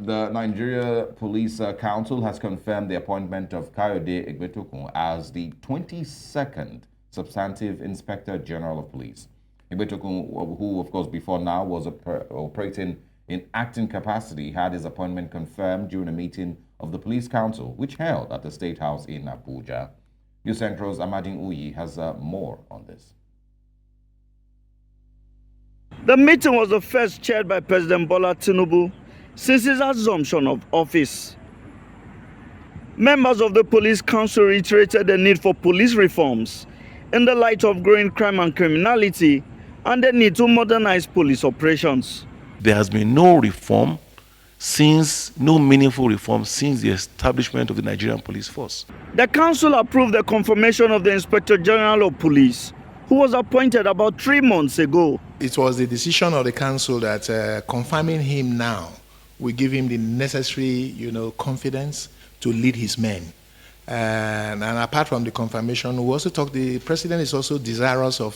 The Nigeria Police Council has confirmed the appointment of Kayode Egbetokun as the 22nd Substantive Inspector General of Police. Egbetokun, who of course before now was operating in acting capacity, had his appointment confirmed during a meeting of the Police Council, which held at the State House in Abuja. News Central's Amadin Uyi has more on this. The meeting was the first chaired by President Bola Tinubu since his assumption of office. Members of the Police Council reiterated the need for police reforms in the light of growing crime and criminality and the need to modernize police operations. There has been no meaningful reform since the establishment of the Nigerian police force. The council approved the confirmation of the Inspector General of Police, who was appointed about 3 months ago. It was the decision of the council that confirming him now will give him the necessary, confidence to lead his men. And apart from the confirmation, the president is also desirous of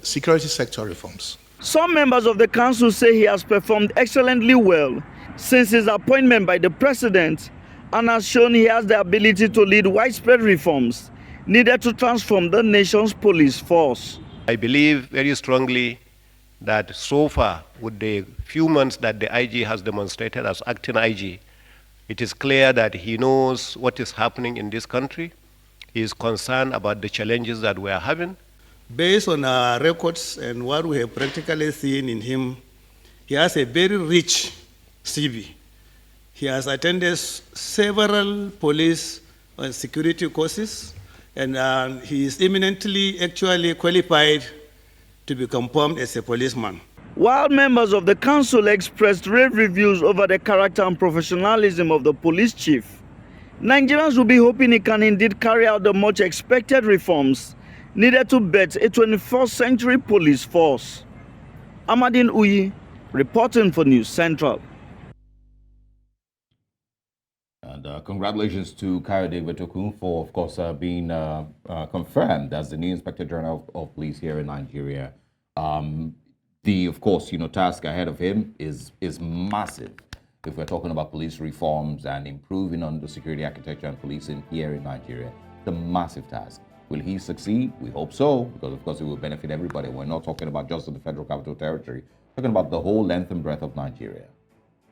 security sector reforms. Some members of the council say he has performed excellently well since his appointment by the president and has shown he has the ability to lead widespread reforms needed to transform the nation's police force. I believe very strongly that so far, with the few months that the IG has demonstrated as acting IG, it is clear that he knows what is happening in this country. He is concerned about the challenges that we are having. Based on our records and what we have practically seen in him, he has a very rich CV. He has attended several police and security courses, and he is eminently actually qualified to be confirmed as a policeman. While members of the council expressed rave reviews over the character and professionalism of the police chief, Nigerians will be hoping he can indeed carry out the much expected reforms needed to bet a 21st century police force. Amadin Uyi, reporting for News Central. And congratulations to Kayode Egbetokun for, of course, being confirmed as the new Inspector General of Police here in Nigeria. Of course, task ahead of him is massive. If we're talking about police reforms and improving on the security architecture and policing here in Nigeria, it's a massive task. Will he succeed? We hope so, because of course it will benefit everybody. We're not talking about just the Federal Capital Territory, we're talking about the whole length and breadth of Nigeria.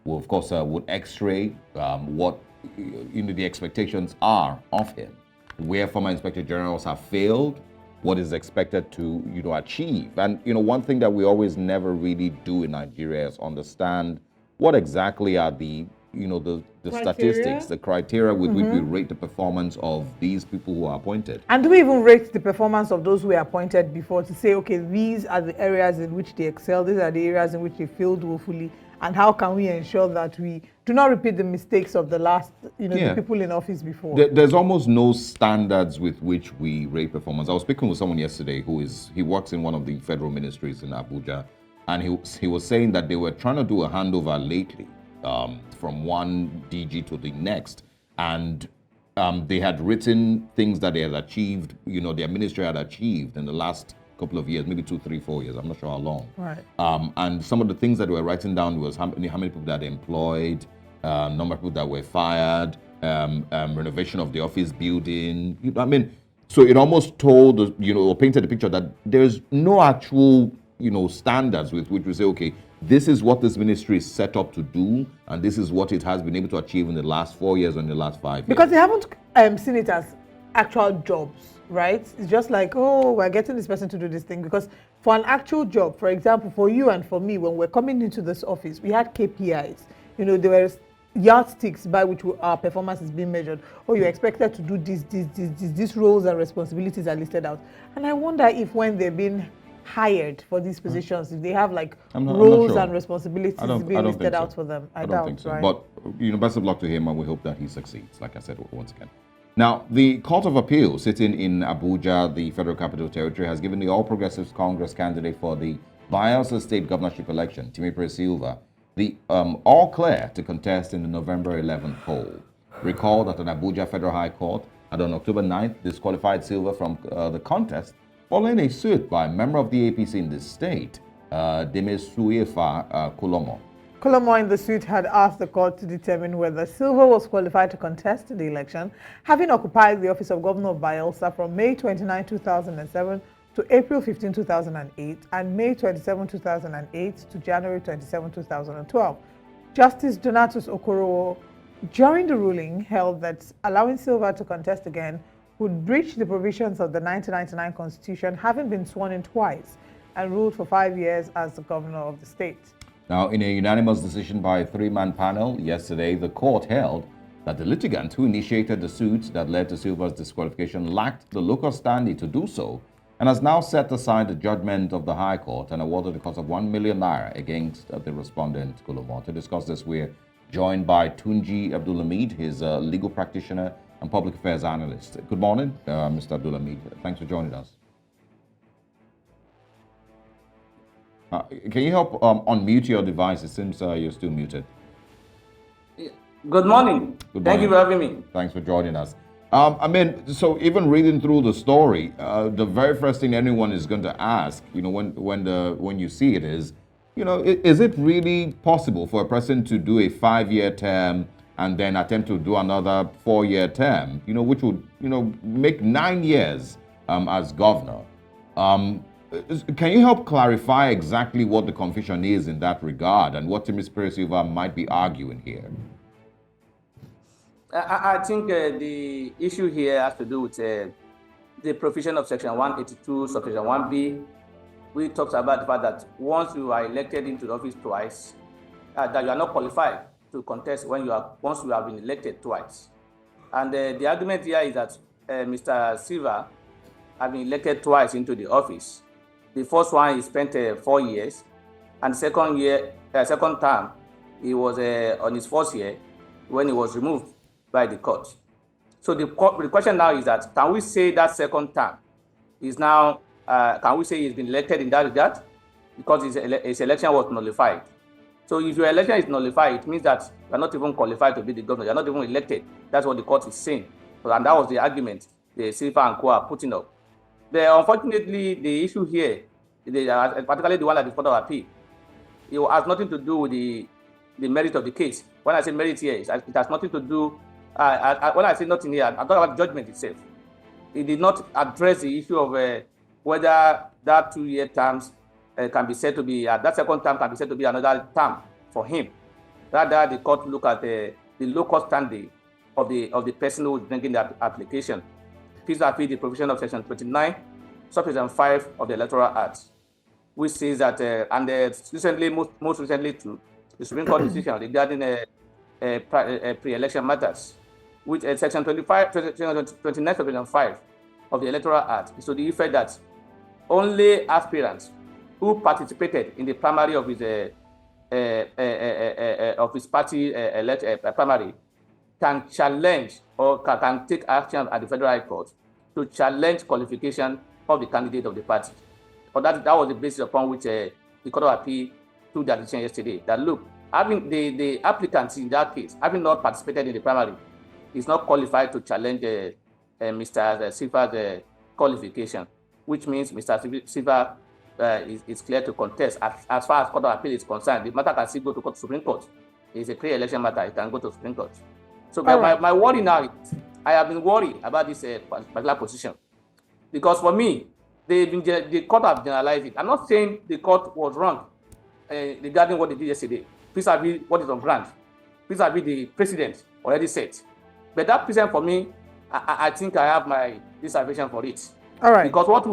We, of course, would x-ray what the expectations are of him, where former Inspector Generals have failed, what is expected to achieve. And one thing that we always never really do in Nigeria is understand what exactly are the statistics, the criteria with which we rate the performance of these people who are appointed. And do we even rate the performance of those who were appointed before to say, okay, these are the areas in which they excel, these are the areas in which they failed woefully, and how can we ensure that we do not repeat the mistakes of the last, the people in office before? There's almost no standards with which we rate performance. I was speaking with someone yesterday he works in one of the federal ministries in Abuja, and he was saying that they were trying to do a handover lately from one DG to the next, and they had written things that they had achieved, their ministry had achieved in the last couple of years, maybe 2, 3, 4 years, I'm not sure how long. Right. And some of the things that they were writing down was how many people that they employed, number of people that were fired, renovation of the office building. So it almost told, or painted the picture that there's no actual, standards with which we say, okay, this is what this ministry is set up to do, and this is what it has been able to achieve in the last 4 years or in the last 5 years. Because they haven't seen it as actual jobs, right? It's just like, oh, we're getting this person to do this thing. Because for an actual job, for example, for you and for me, when we're coming into this office, we had KPIs. There were yardsticks by which our performance is being measured. Oh, you're expected to do this. These roles and responsibilities are listed out. And I wonder if when they're being hired for these positions, if they have roles and responsibilities being listed out for them. I don't think so. Right? But best of luck to him, and we hope that he succeeds, like I said once again. Now, the Court of Appeal sitting in Abuja, the Federal Capital Territory, has given the All Progressives Congress candidate for the Bayelsa State governorship election, Timipre Sylva, the all clear to contest in the November 11th poll. Recall that an Abuja Federal High Court had on October 9th disqualified Sylva from the contest following a suit by a member of the APC in the state, Demesuoyefa Kolomo. Kolomo in the suit had asked the court to determine whether Sylva was qualified to contest the election, having occupied the office of Governor of Bayelsa from May 29, 2007 to April 15, 2008 and May 27, 2008 to January 27, 2012. Justice Donatus Okorowo, during the ruling, held that allowing Sylva to contest again would breach the provisions of the 1999 Constitution, having been sworn in twice and ruled for 5 years as the governor of the state. Now, in a unanimous decision by a three-man panel yesterday, the court held that the litigant who initiated the suit that led to Sylva's disqualification lacked the local standing to do so and has now set aside the judgment of the High Court and awarded the cost of 1 million naira against the respondent, Kolomo. To discuss this, we're joined by Tunji Abdulhameed, his legal practitioner and public affairs analyst. Good morning, Mr. Abdulhameed. Thanks for joining us. Can you help unmute your device? It seems you're still muted. Good morning. Thank you for having me. Thanks for joining us. So even reading through the story, the very first thing anyone is going to ask, when you see it is, is it really possible for a person to do a 5-year term and then attempt to do another 4-year term, which would, make 9 years as governor? Can you help clarify exactly what the confusion is in that regard and what Timipre Sylva might be arguing here? I think the issue here has to do with the provision of Section 182, Subsection 1B, which talks about the fact that once you are elected into the office twice, that you are not qualified to contest once you have been elected twice. And the argument here is that Mr. Sylva has been elected twice into the office. The first one he spent 4 years, and second term he was on his first year when he was removed by the court. So the question now is that can we say that second term is now can we say he's been elected in that regard because his election was nullified? So if your election is nullified, it means that you are not even qualified to be the governor. You are not even elected. That's what the court is saying. And that was the argument the Sylva and co are putting up. But unfortunately, the issue here, particularly the one at the Court of Appeal, it has nothing to do with the merit of the case. When I say merit here, it has nothing to do, when I say nothing here, I'm talking about judgment itself. It did not address the issue of whether that 2-year terms can be said to be, that second term can be said to be another term for him. Rather, the court look at the local standing of the person who is bringing the application. Vis-a-vis the provision of Section 29, Subsection 5 of the Electoral Act, which says that, recently, most recently too, the Supreme Court decision regarding pre-election matters, which Section 29, Subsection 5 of the Electoral Act is to the effect that only aspirants who participated in the primary of his party primary can challenge or can take action at the Federal High Court to challenge qualification of the candidate of the party. But that was the basis upon which the Court of Appeal took that decision yesterday. That look, having the applicants in that case, having not participated in the primary, is not qualified to challenge Mr. Sylva's qualification, which means Mr. Sylva is clear to contest. As far as Court of Appeal is concerned, the matter can still go to Supreme Court. It's a pre-election matter, it can go to Supreme Court. So my worry now is, I have been worried about this particular position. Because for me, the court have generalized it. I'm not saying the court was wrong regarding what they did yesterday, vis-a-vis what is on ground, vis-a-vis the president already said. But that precedent for me, I think I have my reservation for it. All right. Because what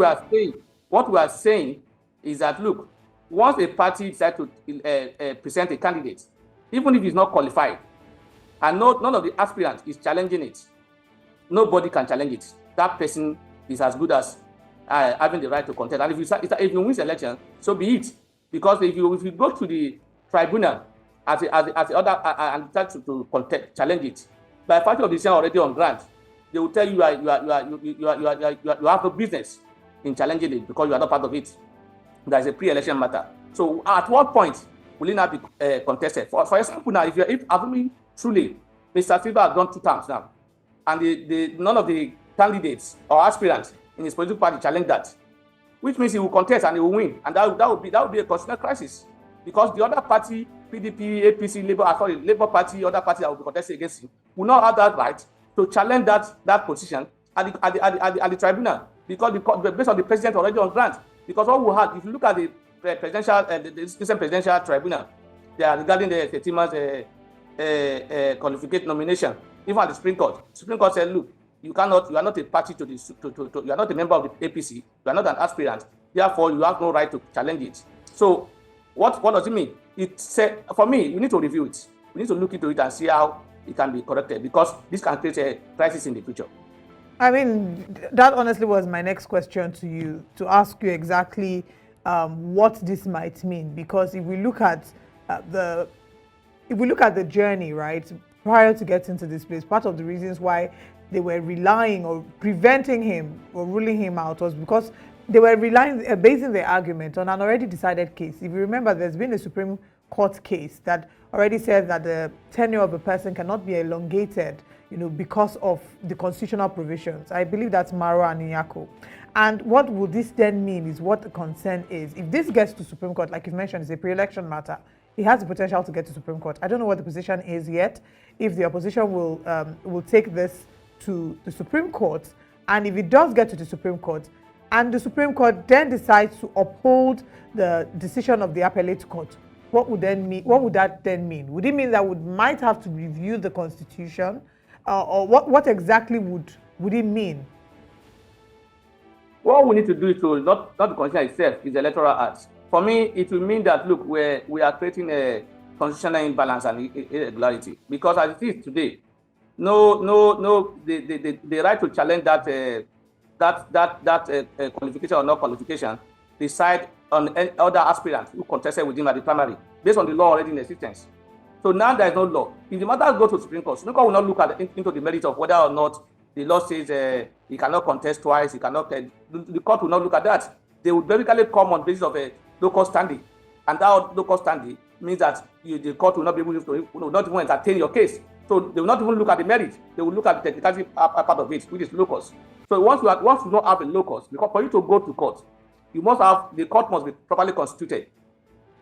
we are saying is that, look, once a party decides to present a candidate, even if he's not qualified, and none of the aspirants is challenging it, nobody can challenge it. That person is as good as having the right to contest. And if you win the election, so be it. Because if you go to the tribunal as the other and try to contest, challenge it, by virtue of the decision already on ground, they will tell you you have no business in challenging it because you are not part of it. That is a pre-election matter. So at what point will it not be contested? For example, now if assuming truly Mr. Sylva has done 2 terms now, and none of the candidates or aspirants in his political party challenge that, which means he will contest and he will win, and that would be a constitutional crisis, because the other party PDP, APC, Labour Party, other parties that will be contesting against him, will not have that right to challenge that position at the tribunal, because based on the president already on grant. Because what we had, if you look at the presidential, the recent presidential tribunal, they are regarding the Setima's qualification nomination, even at the Supreme Court. Supreme Court said, look, you are not a party to this, you are not a member of the APC, you are not an aspirant, therefore you have no right to challenge it. So what does it mean? It said, for me, we need to review it. We need to look into it and see how it can be corrected, because this can create a crisis in the future. I mean, that honestly was my next question to you, to ask you exactly what this might mean. Because if we look at the journey, right, prior to getting to this place, part of the reasons why they were relying or preventing him or ruling him out was because they were basing their argument on an already decided case. If you remember, there's been a Supreme Court case that already says that the tenure of a person cannot be elongated, because of the constitutional provisions. I believe that's Maro and Nyako. And what would this then mean is what the concern is. If this gets to Supreme Court, like you mentioned, it's a pre-election matter, it has the potential to get to Supreme Court. I don't know what the position is yet, if the opposition will take this to the Supreme Court, and if it does get to the Supreme Court, and the Supreme Court then decides to uphold the decision of the appellate court, what would that then mean? Would it mean that we might have to review the Constitution? Or what exactly would it mean? What we need to do is to not the Constitution itself, is the Electoral Act. For me, it will mean that, look, we are creating a constitutional imbalance and irregularity, because as it is today, the right to challenge that qualification or not qualification reside on other aspirants who contested with him at the primary, based on the law already in existence. So now there is no law. If the matter goes to Supreme Court will not look into the merits of whether or not the law says he cannot contest twice, the court will not look at that. They will basically come on basis of a local standing. And that local standing means that the court will not be able to not even entertain your case. So they will not even look at the merits. They will look at the technicality part of it, which is locus. So once you don't have a locus, because for you to go to court, the court must be properly constituted.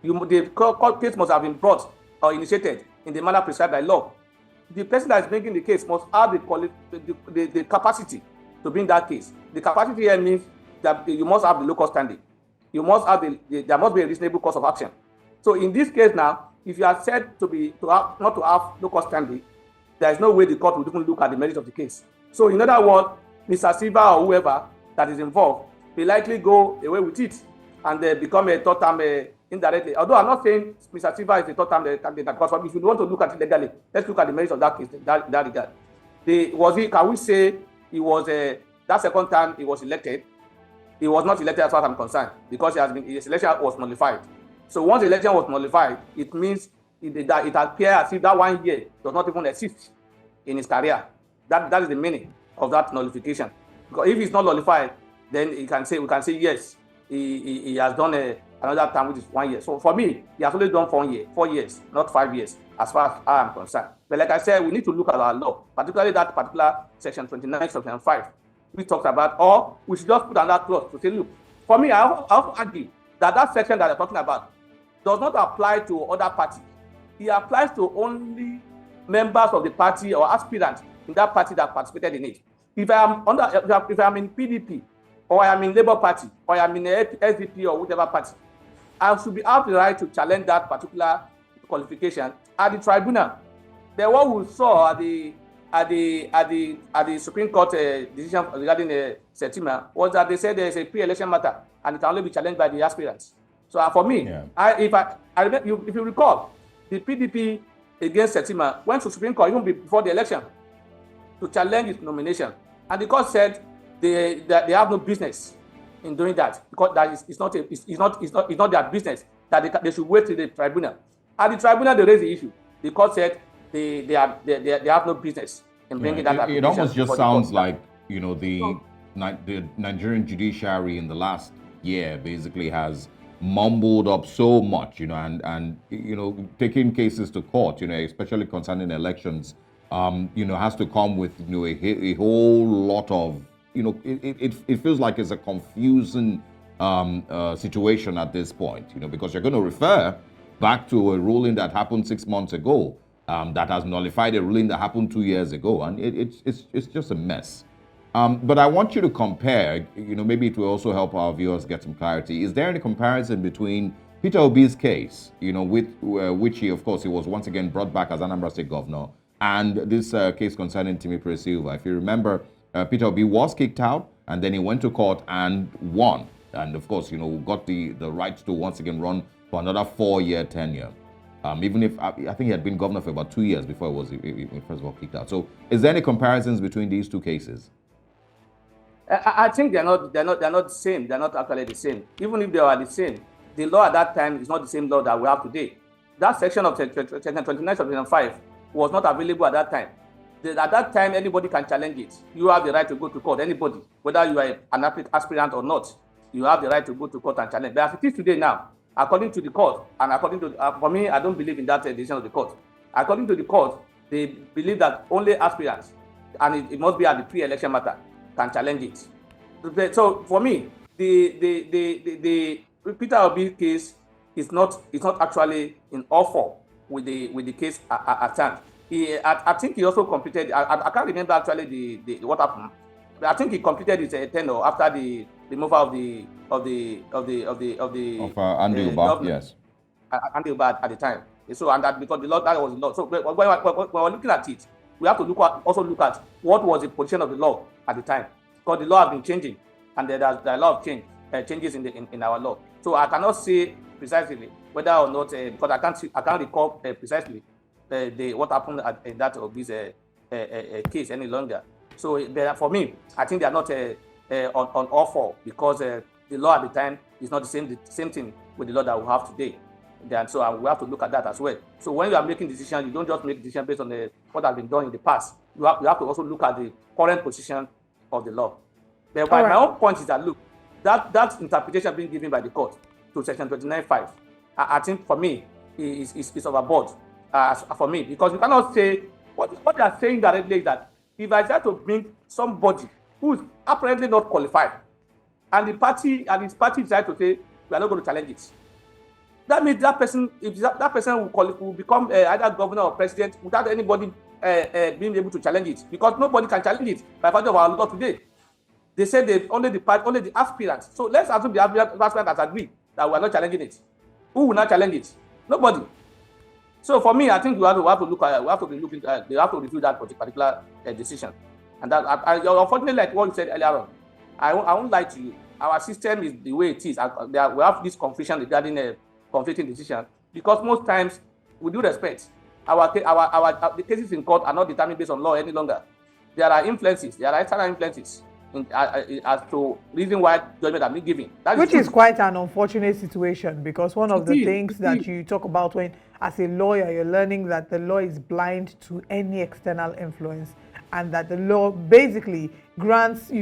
The court case must have been brought or initiated in the manner prescribed by law. The person that is bringing the case must have the capacity to bring that case. The capacity here means that you must have the local standing. You must have there must be a reasonable course of action. So in this case now, if you are said not to have local standing, there is no way the court will even look at the merits of the case. So in other words, Mr. Sylva or whoever that is involved will likely go away with it and become a third-term indirectly. Although I'm not saying Mr. Sylva is a third-term candidate, because if you want to look at it legally, let's look at the merits of that case in that regard. Can we say he was that second time he was elected? He was not elected as far as I'm concerned, because his election was nullified. So once the election was nullified, it means it appears as if that 1 year does not even exist in his career. That is the meaning of that nullification. Because if it's not nullified, then we can say yes, he has done another term, which is 1 year. So for me, he has only done 4 years, not 5 years, as far as I am concerned. But like I said, we need to look at our law, particularly that particular section 29, section 5, we talked about, or we should just put another clause to say, look, for me, I also argue that section that they're talking about does not apply to other parties. It applies to only members of the party or aspirants in that party that participated in it. If I am in PDP, or I am in Labour Party, or I am in SDP or whatever party, I should have the right to challenge that particular qualification at the tribunal. Then what we saw at the Supreme Court decision regarding Setima was that they said there is a pre-election matter and it can only be challenged by the aspirants. So for me, if you recall, the PDP against Setima went to Supreme Court even before the election to challenge his nomination, and the court said they have no business in doing that, because it's not their business, that they should wait till the tribunal. At the tribunal, they raised the issue. The court said they have no business in bringing that application. It almost just sounds like the Nigerian judiciary in the last year basically has mumbled up so much, and taking cases to court, especially concerning elections, has to come with a whole lot of it feels like it's a confusing situation at this point, because you're going to refer back to a ruling that happened 6 months ago, that has nullified a ruling that happened 2 years ago, and it's just a mess. But I want you to compare, maybe it will also help our viewers get some clarity. Is there any comparison between Peter Obi's case, with which he was once again brought back as Anambra State governor, and this case concerning Timipre Sylva? If you remember, Peter Obi was kicked out, and then he went to court and won. And of course, got the right to once again run for another 4-year tenure. Even if I think he had been governor for about 2 years before he was first of all kicked out. So, is there any comparisons between these two cases? I think they're not the same. They're not actually the same. Even if they are the same, the law at that time is not the same law that we have today. That section of Section 29 of 5 was not available at that time. At that time, anybody can challenge it. You have the right to go to court. Anybody, whether you are an aspirant or not, you have the right to go to court and challenge. But as it is today now, according to the court, and according to, for me, I don't believe in that decision of the court. According to the court, they believe that only aspirants, and it must be at the pre-election matter, can challenge it. So for me, the Peter Obi case is not actually in all four with the case at hand. I think he also completed. I can't remember actually the what happened. But I think he completed his tenure after the removal of Andy Uba, yes. Andy Uba at the time. So and that because the law that was the law. So when we're looking at it, we have to also look at what was the position of the law at the time, because the law has been changing, and there are a lot of changes in our law. So I cannot say precisely whether or not because I can't recall precisely what happened in that of this case any longer. So for me, I think they are not on all four, because the law at the time is not the same thing with the law that we have today. And so we have to look at that as well. So when you are making decisions, you don't just make decisions based on what has been done in the past. You have to also look at the current position of the law. But my own point is that, look, that interpretation being given by the court to Section 29(5), I think for me is overboard. For me, because you cannot say what they are saying directly is that if I try to bring somebody who is apparently not qualified, and his party decides to say we are not going to challenge it, that means that person will become either governor or president without anybody being able to challenge it, because nobody can challenge it by virtue of our law today. They say only the aspirants. So let's assume the aspirants has agreed that we are not challenging it. Who will not challenge it? Nobody. So for me, I think we have to review that particular decision. And that, unfortunately, like what you said earlier on, I won't lie to you. Our system is the way it is. We have this confusion regarding conflicting decision, because most times, with due respect, the cases in court are not determined based on law any longer. There are influences. There are external influences as to reason why judgment has been given. Which is quite an unfortunate situation, because one of the things that you talk about when, as a lawyer, you're learning that the law is blind to any external influence, and that the law basically grants,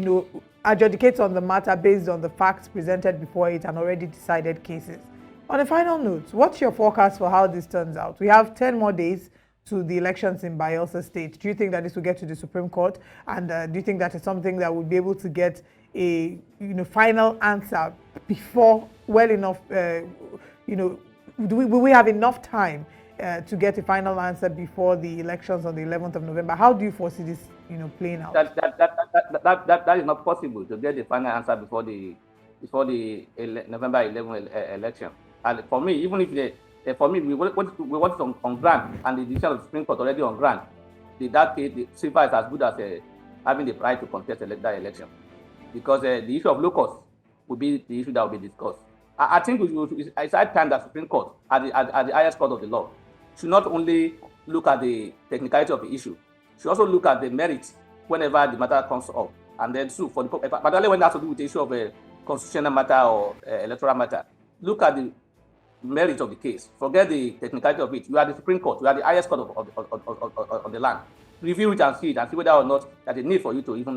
adjudicates on the matter based on the facts presented before it and already decided cases. On a final note, what's your forecast for how this turns out? We have 10 more days to the elections in Bayelsa State. Do you think that this will get to the Supreme Court? And do you think that is something that will be able to get a final answer before, well enough, will we have enough time to get a final answer before the elections on the 11th of November? How do you foresee this playing out? That is not possible, to get the final answer before the November 11 election. And for me, even if we want it on ground, and the decision of the Supreme Court already on ground, that case, the Sylva is as good as having the right to contest that election, because the issue of locus will be the issue that will be discussed. I think it's high time that Supreme Court, at the highest court of the law, should not only look at the technicality of the issue, should also look at the merits whenever the matter comes up, and then sue for particularly when it has to do with the issue of a constitutional matter or electoral matter. Look at the merit of the case. Forget the technicality of it. You are the Supreme Court. You are the highest court of the land. Review it and see whether or not there's a need for you to even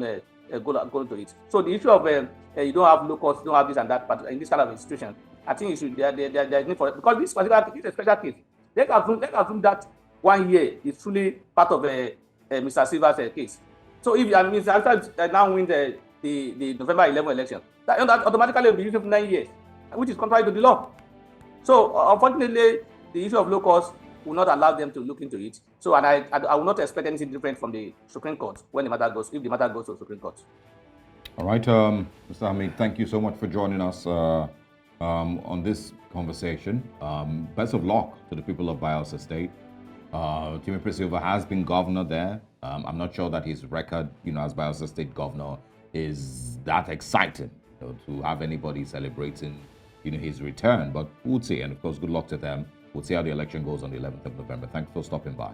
go into it. So the issue of you don't have locals, you don't have this and that, but in this kind of institution, I think there's need for it, because this particular case is a special case. Let's assume that 1 year is truly part of Mr. Sylva's case. So if Mr. Sylva now win the November 11 election, that automatically will be used for 9 years, which is contrary to the law. So unfortunately, the issue of low cost will not allow them to look into it. So, and I will not expect anything different from the Supreme Court when the matter goes, if the matter goes to the Supreme Court. All right, Mr. Hamid, thank you so much for joining us on this conversation. Best of luck to the people of Bayelsa State. Timipre Sylva has been governor there. I'm not sure that his record, as Bayelsa State governor is that exciting, to have anybody celebrating, his return. But we'll see. And of course, good luck to them. We'll see how the election goes on the 11th of November. Thanks for stopping by.